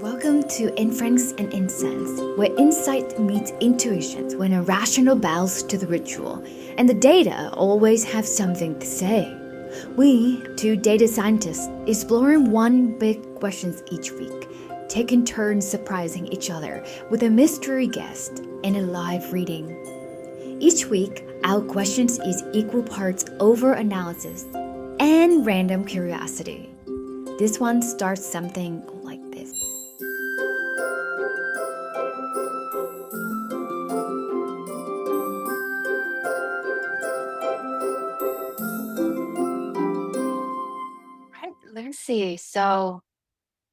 Welcome to Inference and Incense, where insight meets intuition when a rational bows to the ritual, and the data always have something to say. We, two data scientists, exploring one big questions each week, taking turns surprising each other with a mystery guest and a live reading. Each week, our questions is equal parts over-analysis and random curiosity. This one starts something like this. Right, let's see. So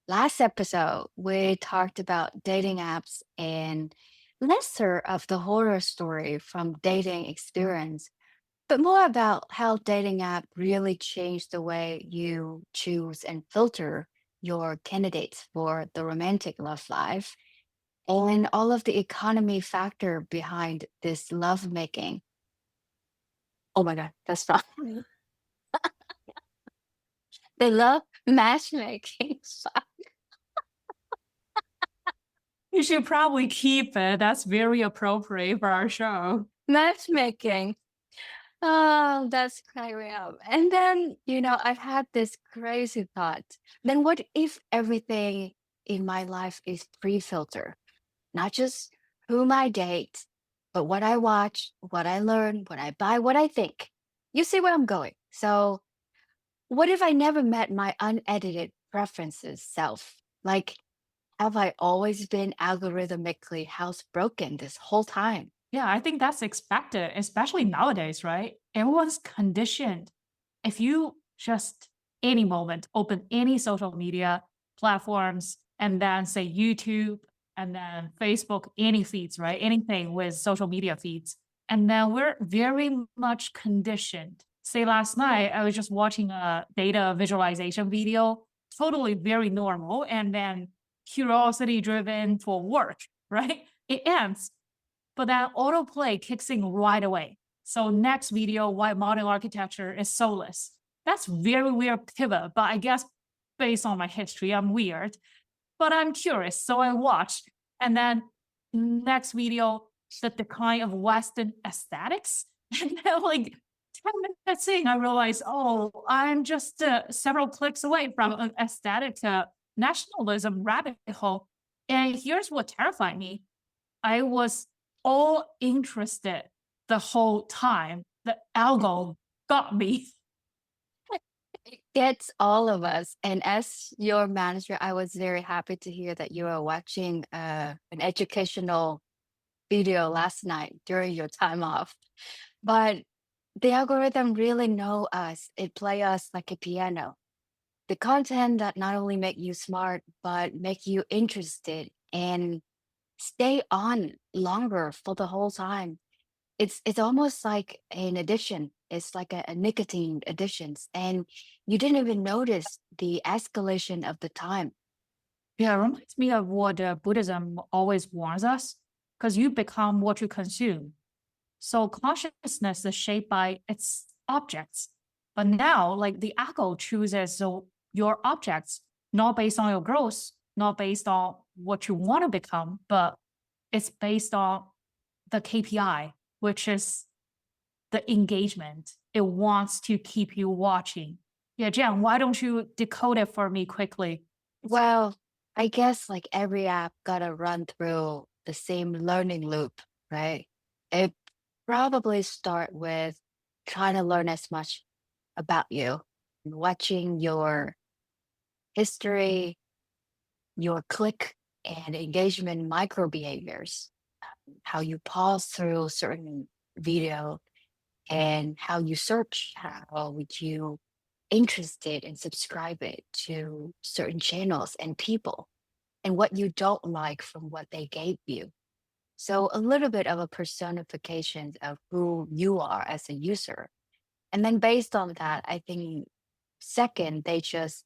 last episode, we talked about dating apps and lesser of the horror story from dating experience, but more about how dating app really changed the way you choose and filter your candidates for the romantic love life and all of the economy factor behind this love making. Oh my God, that's wrong. They love matchmaking. You should probably keep it. That's very appropriate for our show. Matchmaking. Oh, that's cracking me up. And then, I've had this crazy thought. Then what if everything in my life is pre-filter? Not just whom I date, but what I watch, what I learn, what I buy, what I think. You see where I'm going. So what if I never met my unedited preferences self? Like, have I always been algorithmically housebroken this whole time? Yeah, I think that's expected, especially nowadays, right? Everyone's conditioned. If you just any moment open any social media platforms and then say YouTube and then Facebook, any feeds, right? Anything with social media feeds. And then we're very much conditioned. Say last night, I was just watching a data visualization video, totally very normal, and then curiosity driven for work, right? It ends, but that autoplay kicks in right away. So next video, why modern architecture is soulless. That's very weird pivot, but I guess based on my history, I'm weird. But I'm curious, so I watched. And then next video, the decline of Western aesthetics. And then like 10 minutes in, I realized, oh, I'm just several clicks away from an aesthetic nationalism rabbit hole. And here's what terrified me. I was all interested the whole time. The algo got me. It gets all of us. And as your manager, I was very happy to hear that you were watching an educational video last night during your time off. But the algorithm really know us. It play us like a piano. The content that not only make you smart, but make you interested and stay on longer for the whole time. It's almost like an addiction. It's like a nicotine additions, and you didn't even notice the escalation of the time. Yeah, it reminds me of what Buddhism always warns us, because you become what you consume. So consciousness is shaped by its objects. But now, like the algo chooses your objects, not based on your growth, not based on what you want to become, but it's based on the KPI, which is the engagement. It wants to keep you watching. Yeah, Jen, why don't you decode it for me quickly? Well, I guess like every app gotta run through the same learning loop, right? It probably start with trying to learn as much about you, watching your history, your click and engagement micro behaviors, how you pause through certain video and how you search, how would you interested and subscribe it to certain channels and people, and what you don't like from what they gave you. So a little bit of a personification of who you are as a user. And then based on that, I think second, they just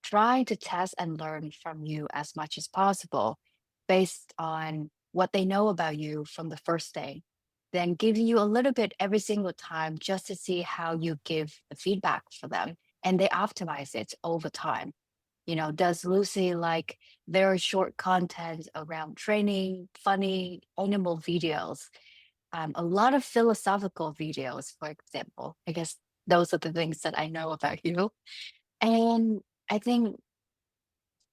try to test and learn from you as much as possible based on what they know about you from the first day. then giving you a little bit every single time just to see how you give the feedback for them. And they optimize it over time. Does Lucy like very short content around training, funny animal videos, a lot of philosophical videos, for example? I guess those are the things that I know about you. And I think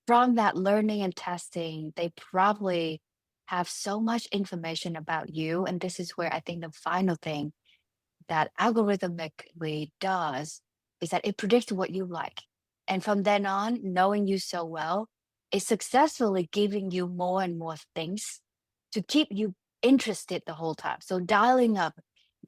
from that learning and testing, they probably have so much information about you. And this is where I think the final thing that algorithmically does is that it predicts what you like. And from then on, knowing you so well, it's successfully giving you more and more things to keep you interested the whole time. So dialing up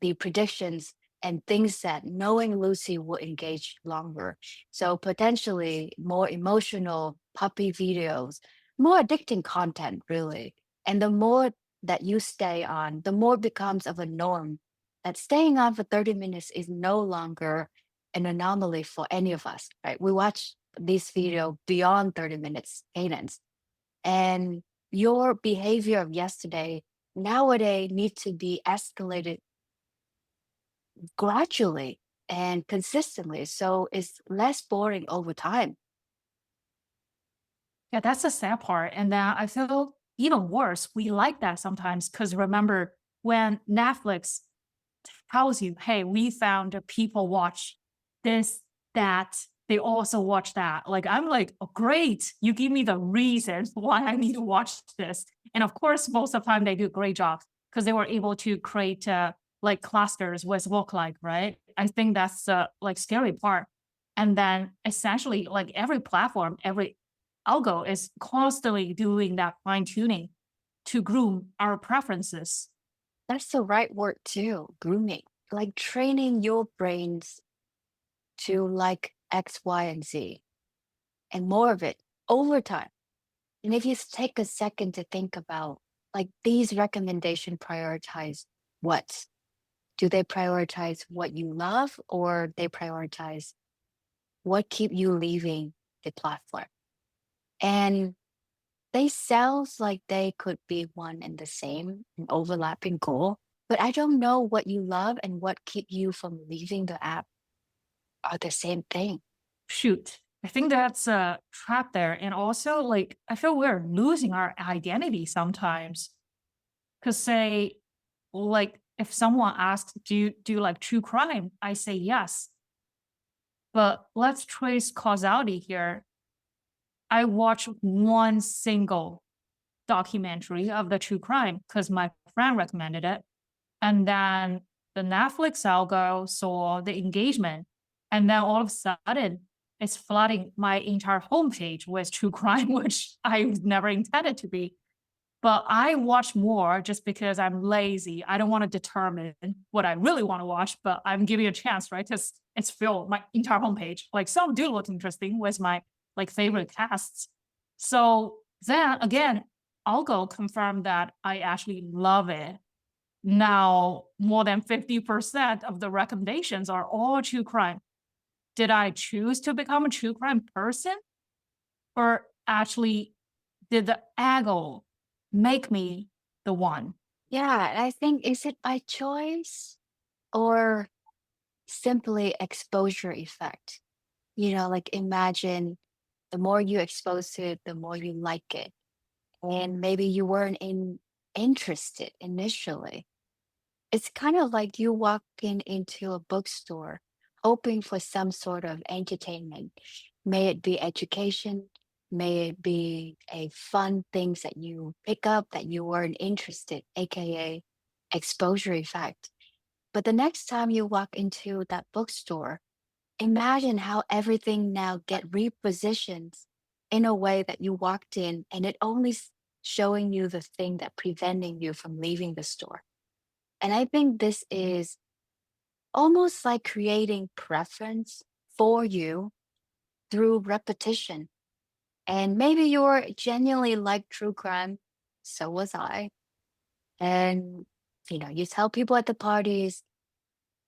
the predictions and things that knowing Lucy will engage longer. So potentially more emotional puppy videos, more addicting content, really. And the more that you stay on, the more it becomes of a norm that staying on for 30 minutes is no longer an anomaly for any of us, right? We watch this video beyond 30 minutes cadence. And your behavior of yesterday nowadays needs to be escalated gradually and consistently. So it's less boring over time. Yeah, that's the sad part. And then I feel even worse. We like that sometimes because remember when Netflix tells you, hey, we found that people watch this, that, they also watch that. Like, I'm like, oh, great. You give me the reasons why I need to watch this. And of course, most of the time they do a great job because they were able to create like clusters with work like, right? I think that's the like scary part. And then essentially like every platform, every algo is constantly doing that fine tuning to groom our preferences. That's the right word too, grooming. Like training your brains to like X, Y, and Z and more of it over time. And if you take a second to think about like these recommendation prioritize what? Do they prioritize what you love or they prioritize what keep you leaving the platform? And they sounds like they could be one and the same, an overlapping goal. But I don't know what you love and what keep you from leaving the app are the same thing. Shoot. I think that's a trap there. And also, like, I feel we're losing our identity sometimes. Because, say, like, if someone asks, do you like true crime? I say yes. But let's trace causality here. I watched one single documentary of the true crime because my friend recommended it. And then the Netflix algo saw the engagement. And then all of a sudden, it's flooding my entire homepage with true crime, which I never intended to be. But I watch more just because I'm lazy. I don't want to determine what I really want to watch, but I'm giving it a chance, right? Because it's filled my entire homepage. Like some do look interesting with my like favorite casts. So then again, I'll go confirm that I actually love it. Now, more than 50% of the recommendations are all true crime. Did I choose to become a true crime person? Or actually, did the ego make me the one? Yeah, and I think is it by choice or simply exposure effect? Like imagine the more you expose to it, the more you like it. And maybe you weren't interested initially. It's kind of like you walking into a bookstore hoping for some sort of entertainment. May it be education, may it be a fun things that you pick up that you weren't interested, aka exposure effect. But the next time you walk into that bookstore, imagine how everything now get repositioned in a way that you walked in and it only showing you the thing that preventing you from leaving the store. And I think this is almost like creating preference for you through repetition. And maybe you're genuinely like true crime. So was I. And, you tell people at the parties,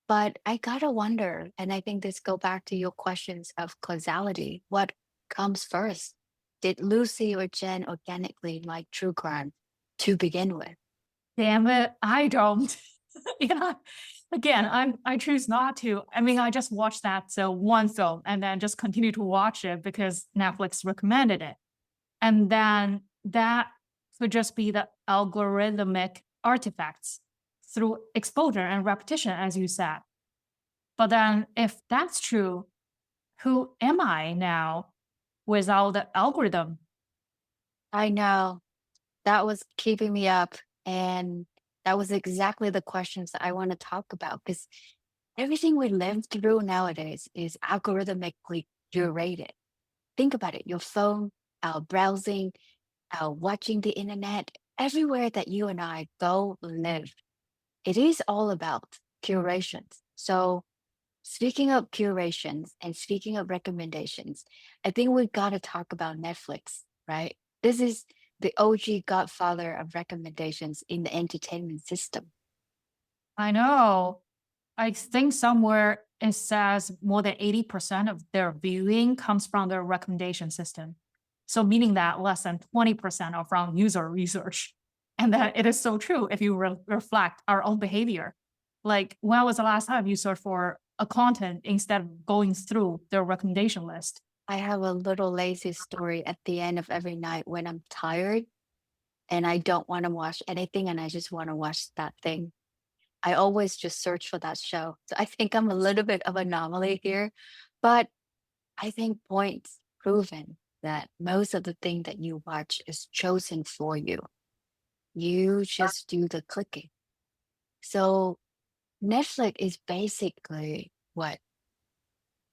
but I gotta wonder, and I think this go back to your questions of causality. What comes first? Did Lucy or Jen organically like true crime to begin with? Damn it, I don't. You know, again, I choose not to. I mean, I just watched that one film and then just continue to watch it because Netflix recommended it. And then that could just be the algorithmic artifacts through exposure and repetition, as you said. But then if that's true, who am I now without the algorithm? I know that was keeping me up. And that was exactly the questions that I want to talk about because everything we live through nowadays is algorithmically curated. Think about it, your phone, our browsing, our watching the internet, everywhere that you and I go live, it is all about curations. So, speaking of curations and speaking of recommendations, I think we've got to talk about Netflix, right? This is the OG godfather of recommendations in the entertainment system. I know. I think somewhere it says more than 80% of their viewing comes from their recommendation system. So, meaning that less than 20% are from user research. And that it is so true if you reflect our own behavior. Like, when was the last time you searched for a content instead of going through their recommendation list? I have a little lazy story at the end of every night when I'm tired and I don't want to watch anything and I just want to watch that thing. I always just search for that show. So I think I'm a little bit of an anomaly here, but I think points proven that most of the thing that you watch is chosen for you. You just do the clicking. So Netflix is basically what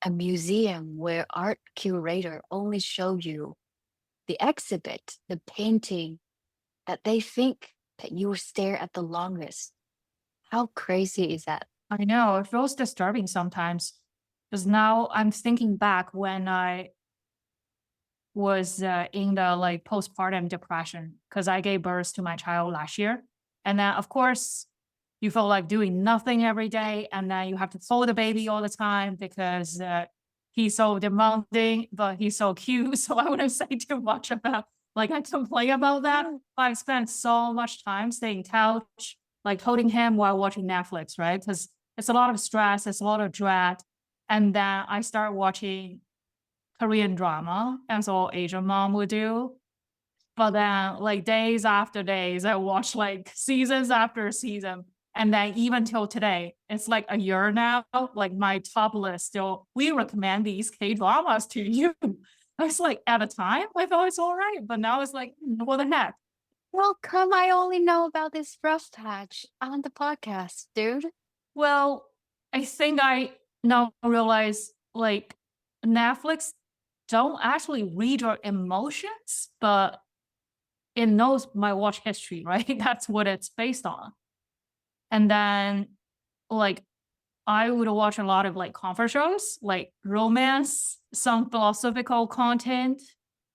a museum where art curator only show you the exhibit, the painting that they think that you will stare at the longest. How crazy is that? I know it feels disturbing sometimes because now I'm thinking back when I was in the like postpartum depression because I gave birth to my child last year. And then, of course, you feel like doing nothing every day. And then you have to hold the baby all the time because he's so demanding, but he's so cute. So I wouldn't say too much about like I complain about that. But I spent so much time staying couch, like holding him while watching Netflix, right? Because it's a lot of stress, it's a lot of dread. And then I start watching Korean drama, as all Asian mom would do. But then, like days after days, I watch like seasons after season. And then even till today, it's like a year now, like my top list still, we recommend these K dramas to you. I was like, at a time, I thought it's all right. But now it's like, what the heck? Well, come, I only know about this rough patch on the podcast, dude. Well, I think I now realize like Netflix don't actually read your emotions, but it knows my watch history, right? That's what it's based on. And then like I would watch a lot of like comfort shows, like romance, some philosophical content,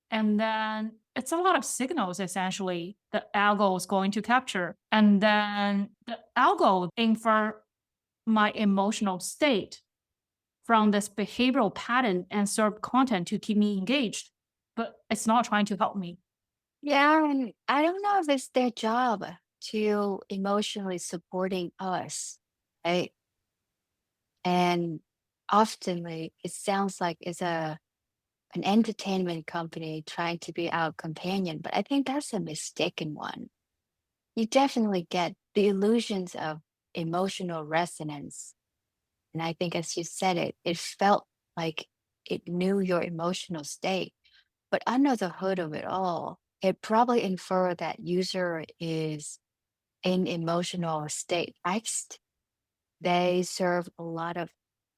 and then it's a lot of signals essentially the algo is going to capture. And then the algo infer my emotional state from this behavioral pattern and serve content to keep me engaged, but it's not trying to help me. Yeah, and I don't know if it's their job to emotionally supporting us, right? And oftenly it sounds like it's an entertainment company trying to be our companion, but I think that's a mistaken one. You definitely get the illusions of emotional resonance. And I think as you said it, it felt like it knew your emotional state. But under the hood of it all, it probably inferred that user is in emotional state next. They serve a lot of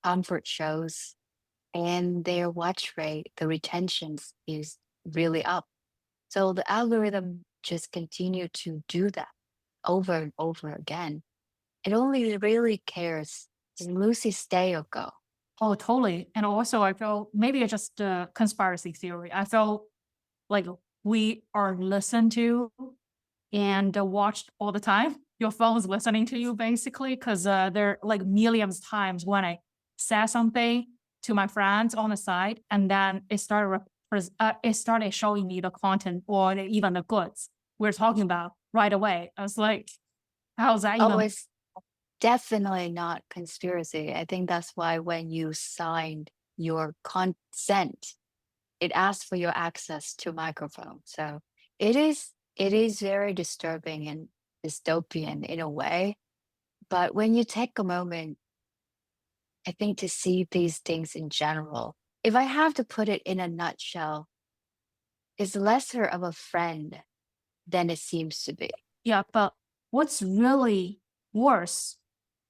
comfort shows and their watch rate, the retentions is really up. So the algorithm just continue to do that over and over again. It only really cares does Lucy stay or go? Oh, totally. And also, I feel maybe it's just a conspiracy theory. I feel like we are listened to and watched all the time. Your phone's listening to you basically, because there are like millions of times when I said something to my friends on the side, and then it started showing me the content or even the goods we're talking about right away. I was like, how's that even? Always definitely not conspiracy. I think that's why when you signed your consent, it asks for your access to microphone. So it is very disturbing and dystopian in a way. But when you take a moment, I think to see these things in general, if I have to put it in a nutshell, it's lesser of a friend than it seems to be. Yeah, but what's really worse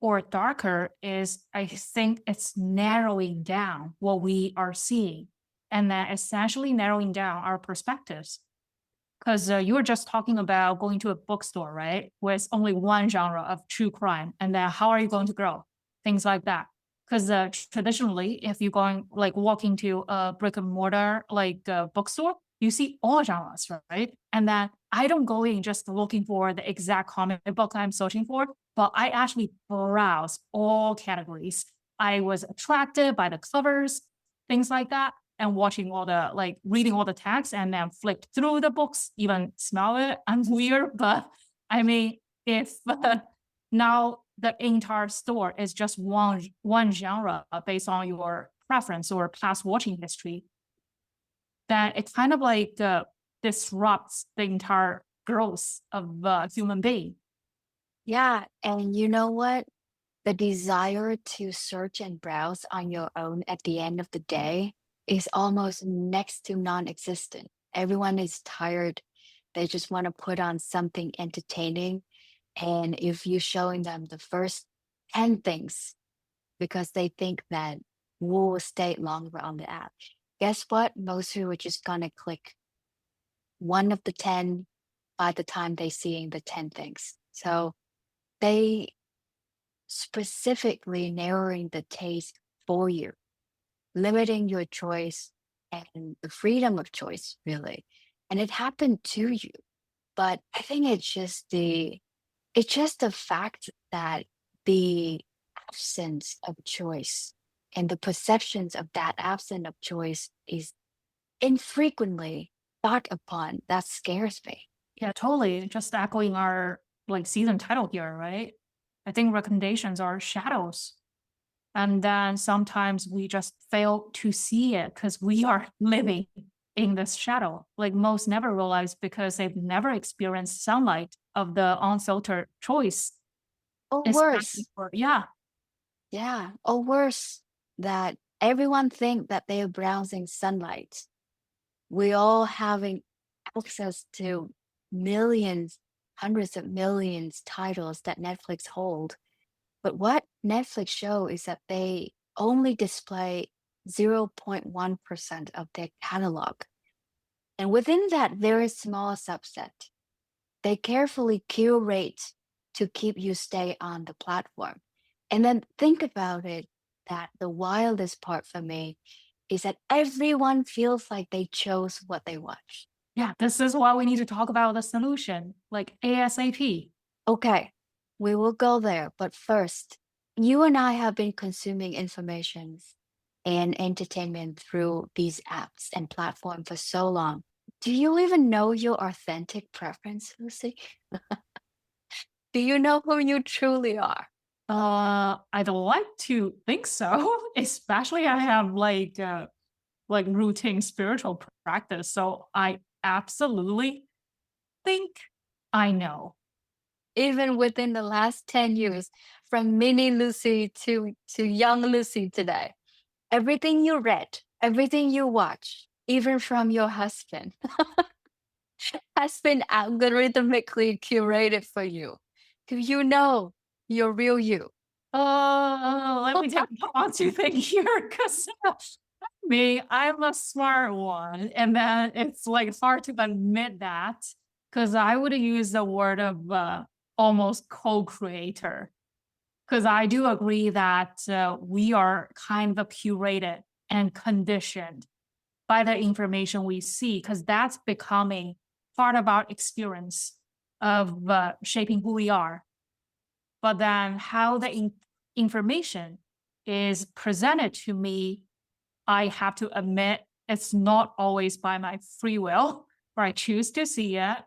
or darker is I think it's narrowing down what we are seeing and then essentially narrowing down our perspectives. Because you were just talking about going to a bookstore, right? With only one genre of true crime. And then how are you going to grow? Things like that. Because traditionally, if you're going like walking to a brick and mortar like bookstore, you see all genres, right? And then I don't go in just looking for the exact comic book I'm searching for, but I actually browse all categories. I was attracted by the covers, things like that, and watching all the like reading all the text and then flick through the books, even smell it. I'm weird, but I mean, if now the entire store is just one genre based on your preference or past watching history, then it kind of like disrupts the entire growth of a human being. Yeah. And you know what? The desire to search and browse on your own at the end of the day is almost next to non existent. Everyone is tired. They just want to put on something entertaining. And if you're showing them the first 10 things because they think that we'll stay longer on the app, guess what? Most who are just going to click one of the 10 by the time they seeing the 10 things. So they specifically narrowing the taste for you, limiting your choice and the freedom of choice, really. And it happened to you. But I think it's just the fact that the absence of choice and the perceptions of that absence of choice is infrequently thought upon that scares me. Yeah, totally. Just echoing our like season title here, right? I think recommendations are shadows. And then sometimes we just fail to see it because we are living in this shadow. Like most never realize because they've never experienced sunlight of the unfiltered choice. Or Especially worse, for, yeah, yeah, or worse, that everyone think that they are browsing sunlight. We all having access to millions, hundreds of millions titles that Netflix hold. But what Netflix show is that they only display 0.1% of their catalog. And within that very small subset, they carefully curate to keep you stay on the platform. And then think about it that the wildest part for me is that everyone feels like they chose what they watched. yeah, this is why we need to talk about the solution, like ASAP. Okay, we will go there. But first, you and I have been consuming information and entertainment through these apps and platforms for so long. Do you even know your authentic preference, Lucy? Do you know who you truly are? I'd like to think so, especially I have like routine spiritual practice. So I absolutely think I know. Even within the last 10 years, from mini Lucy to young Lucy today, everything you read, everything you watch, even from your husband, has been algorithmically curated for you. Because you know you're real you. Let me take a pause to think here, because me, I'm a smart one, and then it's like hard to admit that because I would use the word of almost co-creator. Because I do agree that we are kind of curated and conditioned by the information we see, because that's becoming part of our experience of shaping who we are. But then how the information is presented to me, I have to admit it's not always by my free will where I choose to see it,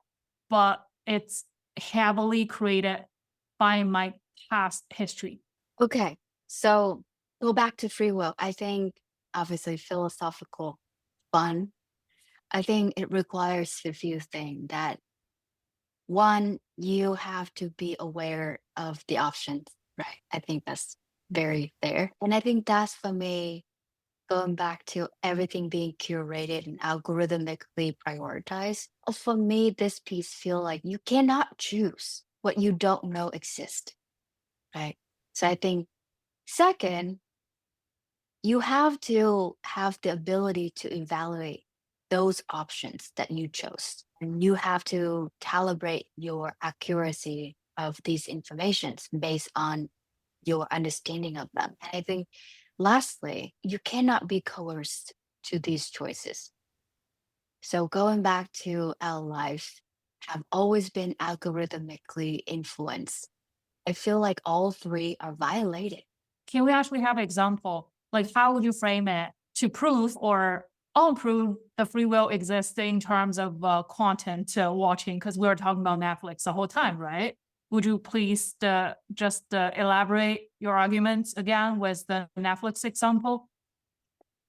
but it's heavily created by my past history. Okay, so go back to free will. I think obviously philosophical fun. I think it requires a few things that one, you have to be aware of the options, right? I think that's very fair. And I think that's for me, going back to everything being curated and algorithmically prioritized. For me, this piece feel like you cannot choose what you don't know exists, right? So I think second, you have to have the ability to evaluate those options that you chose. And you have to calibrate your accuracy of these informations based on your understanding of them. And I think lastly, you cannot be coerced to these choices. So going back to our lives have always been algorithmically influenced. I feel like all three are violated. Can we actually have an example? Like, how would you frame it to prove or unprove the free will exists in terms of content watching? Because we were talking about Netflix the whole time, right? Would you please just elaborate your arguments again with the Netflix example?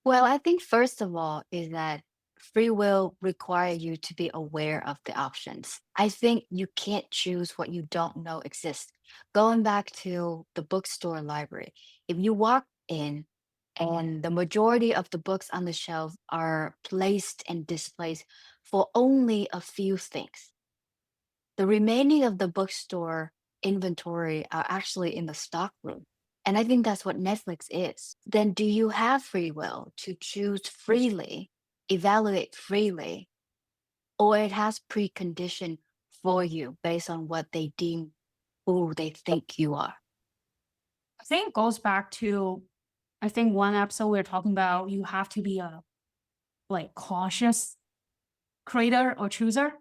Well, I think first of all is that free will require you to be aware of the options. I think you can't choose what you don't know exists. Going back to the bookstore library, if you walk in and the majority of the books on the shelf are placed and displayed for only a few things, the remaining of the bookstore inventory are actually in the stock room. And I think that's what Netflix is. Then do you have free will to choose freely, evaluate freely, or it has precondition for you based on what they deem who they think you are? I think it goes back to, I think one episode we were talking about you have to be a like cautious creator or chooser.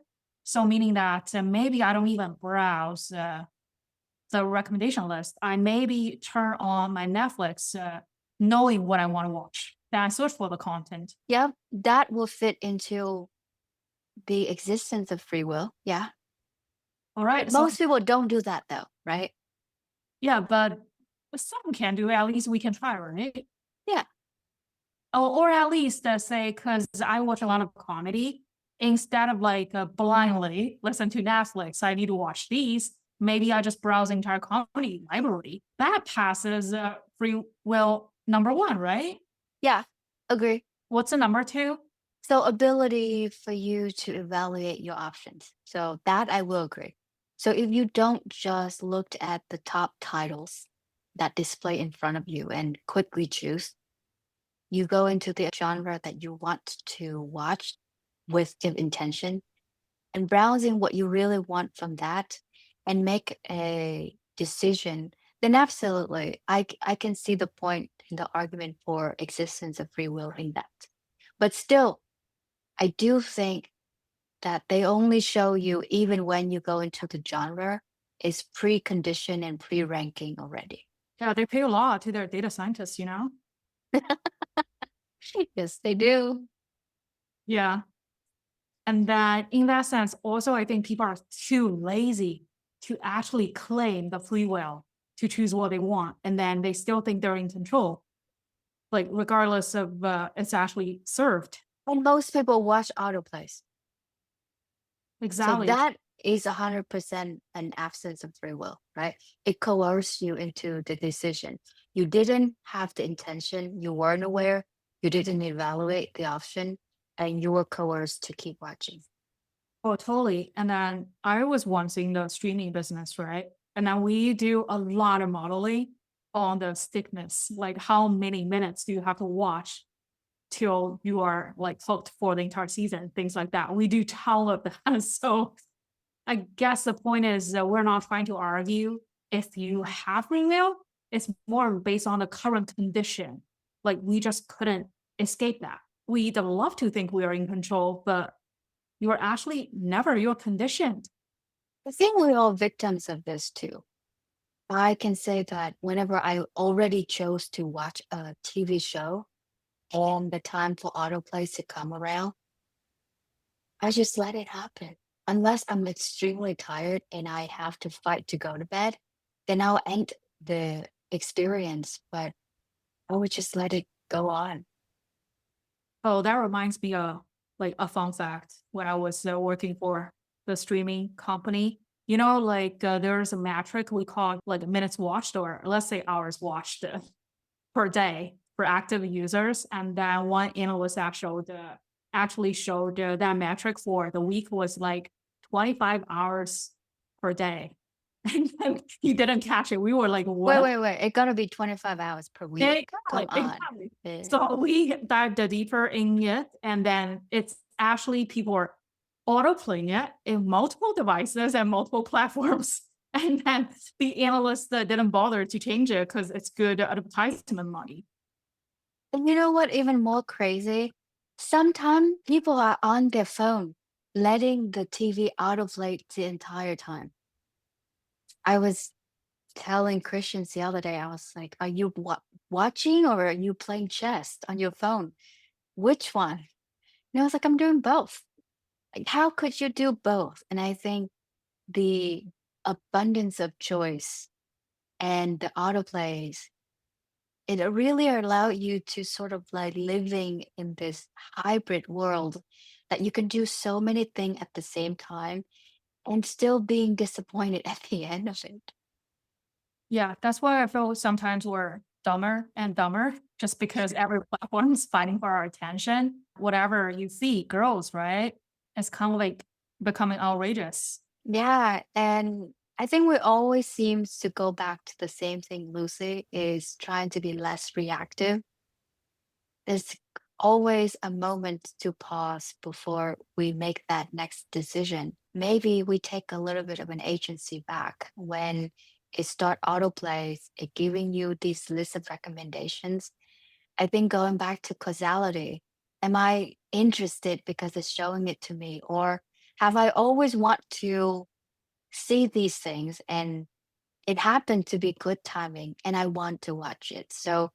So meaning that maybe I don't even browse the recommendation list. I maybe turn on my Netflix knowing what I want to watch. Then I search for the content. Yeah, that will fit into the existence of free will. Yeah. All right. So Most people don't do that though, right? yeah, but some can do it. At least we can try, right? Yeah. Or at least say, because I watch a lot of comedy, instead of like blindly listen to Netflix, I need to watch these. Maybe I just browse the entire comedy library. That passes free will number one, right? Yeah. Agree. What's the number two? So ability for you to evaluate your options. So that I will agree. So if you don't just look at the top titles that display in front of you and quickly choose, you go into the genre that you want to watch with the intention and browsing what you really want from that and make a decision, then absolutely, I can see the point in the argument for existence of free will in that. But still, I do think that they only show you even when you go into the genre is preconditioned and pre-ranking already. Yeah, they pay a lot to their data scientists, Yes, they do. Yeah. And then in that sense, also, I think people are too lazy to actually claim the free will to choose what they want. And then they still think they're in control, like regardless of it's actually served. And most people watch autoplays. So Exactly. that is 100% an absence of free will, right? It coerces you into the decision. You didn't have the intention, you weren't aware, you didn't evaluate the option, and you were coerced to keep watching. Oh, totally. And then I was once in the streaming business, right? And then we do a lot of modeling on the stickness, like how many minutes do you have to watch till you are like hooked for the entire season, things like that. We do ton of that. So I guess the point is that we're not trying to argue if you have free will. It's more based on the current condition. Like we just couldn't escape that. We would love to think we are in control, but you are actually never. You're conditioned. I think we're all victims of this too. I can say that whenever I already chose to watch a TV show and the time for autoplays to come around, I just let it happen. Unless I'm extremely tired and I have to fight to go to bed, then I'll end the experience, but I would just let it go on. Oh, that reminds me of like a fun fact when I was working for the streaming company. There's a metric we call like minutes watched, or let's say hours watched per day for active users. And then one analyst actually showed that metric for the week was like 25 hours per day. And then he didn't catch it. We were like, Wait, what? wait, wait. It gotta be 25 hours per week. Come on. Exactly. Eh. So we dived deeper in it, and then it's actually people are auto-playing it in multiple devices and multiple platforms. And then the analysts that didn't bother to change it because it's good advertisement money. And you know what? Even more crazy? Sometimes people are on their phone, letting the TV autoplay the entire time. I was telling Christians the other day, I was like, are you watching or are you playing chess on your phone? Which one? And I was like, I'm doing both. Like, how could you do both? And I think the abundance of choice and the autoplays, it really allow you to sort of like living in this hybrid world that you can do so many things at the same time and still being disappointed at the end of it. Yeah, that's why I feel sometimes we're dumber and dumber just because every platform is fighting for our attention. Whatever you see grows, right? It's kind of like becoming outrageous. Yeah, and I think we always seems to go back to the same thing, Lucy, is trying to be less reactive. There's always a moment to pause before we make that next decision. Maybe we take a little bit of an agency back when it start autoplays, it giving you these lists of recommendations. I think going back to causality, am I interested because it's showing it to me? Or have I always want to see these things and it happened to be good timing and I want to watch it. So,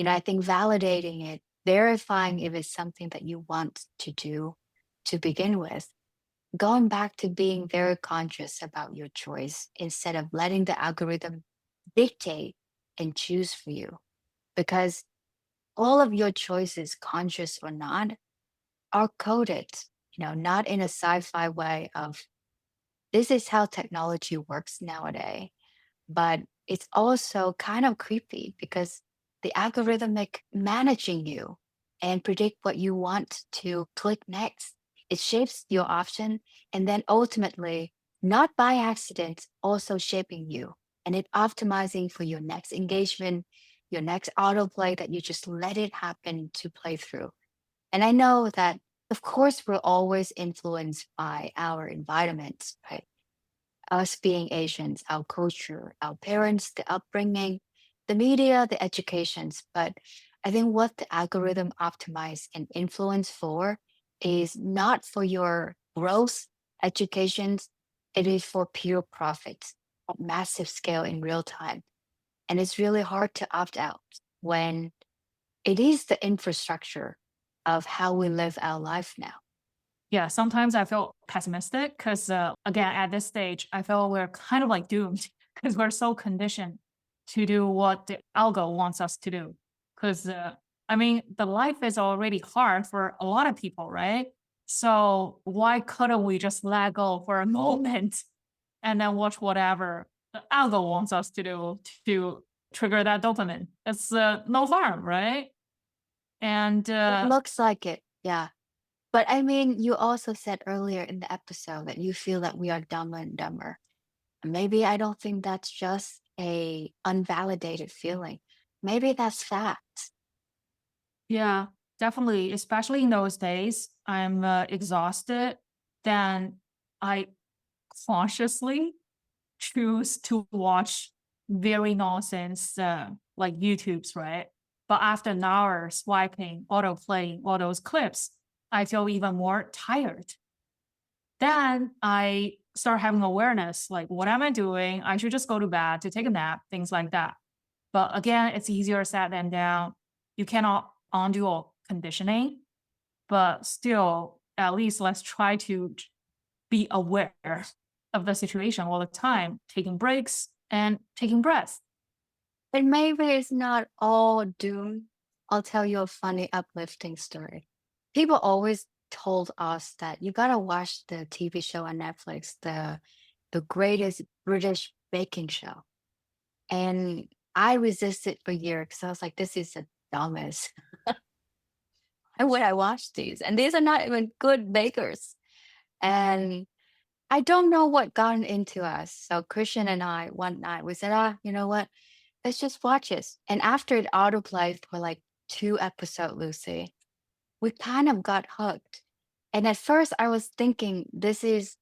I think validating it, verifying if it's something that you want to do to begin with, going back to being very conscious about your choice instead of letting the algorithm dictate and choose for you. Because all of your choices, conscious or not, are coded, not in a sci fi way of this is how technology works nowadays, but it's also kind of creepy because the algorithmic managing you and predict what you want to click next. It shapes your option and then ultimately, not by accident, also shaping you and it optimizing for your next engagement, your next autoplay that you just let it happen to play through. And I know that, of course, we're always influenced by our environment, right? Us being Asians, our culture, our parents, the upbringing, the media, the educations. But I think what the algorithm optimize and influence for is not for your growth, educations. It is for pure profits at massive scale in real time. And it's really hard to opt out when it is the infrastructure of how we live our life now. Yeah, sometimes I feel pessimistic because, again, at this stage, I feel we're kind of like doomed because we're so conditioned to do what the algo wants us to do. Because, I mean, the life is already hard for a lot of people, right? So why couldn't we just let go for a moment and then watch whatever the algo wants us to do to trigger that dopamine? It's no harm, right? And It looks like it. Yeah. But I mean, you also said earlier in the episode that you feel that we are dumber and dumber. Maybe I don't think that's just a unvalidated feeling. Maybe that's fact. yeah, definitely. Especially in those days, I'm exhausted. Then I consciously choose to watch very nonsense, like YouTube's, right? But after an hour swiping, auto playing all those clips, I feel even more tired. Then I start having awareness, like, what am I doing? I should just go to bed to take a nap, things like that. But again, it's easier said than done. You cannot undo all conditioning, but still, at least let's try to be aware of the situation all the time, taking breaks, and taking breaths. And maybe it's not all doom. I'll tell you a funny, uplifting story. People always told us that you gotta watch the TV show on Netflix, the greatest British baking show. And I resisted for years because I was like, this is the dumbest. Why would I watch these? And these are not even good bakers. And I don't know what got into us. So Christian and I, one night, we said, you know what? Let's just watch it. And after it autoplayed for like 2 episodes, Lucy, we kind of got hooked. And at first I was thinking this is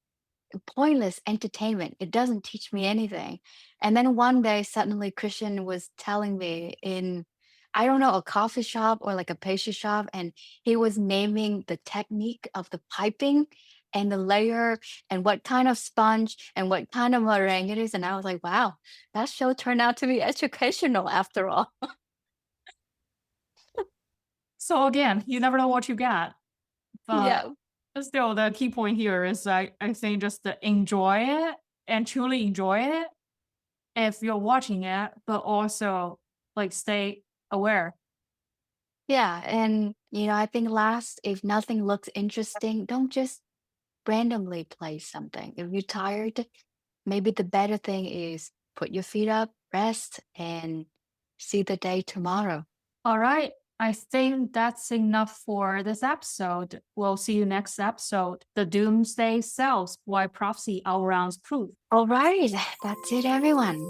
pointless entertainment. It doesn't teach me anything. And then one day suddenly Christian was telling me in, I don't know, a coffee shop or like a pastry shop, and he was naming the technique of the piping and the layer and what kind of sponge and what kind of meringue it is. And I was like, wow, that show turned out to be educational after all. So again, you never know what you get. But Yeah. still, the key point here is I think just to enjoy it and truly enjoy it if you're watching it, but also like stay aware. Yeah. And, I think last, if nothing looks interesting, don't just randomly play something. If you're tired, maybe the better thing is put your feet up, rest, and see the day tomorrow. All right. I think that's enough for this episode. We'll see you next episode. The Doomsday Selves, Why Prophecy Outruns Proof. All right. That's it, everyone.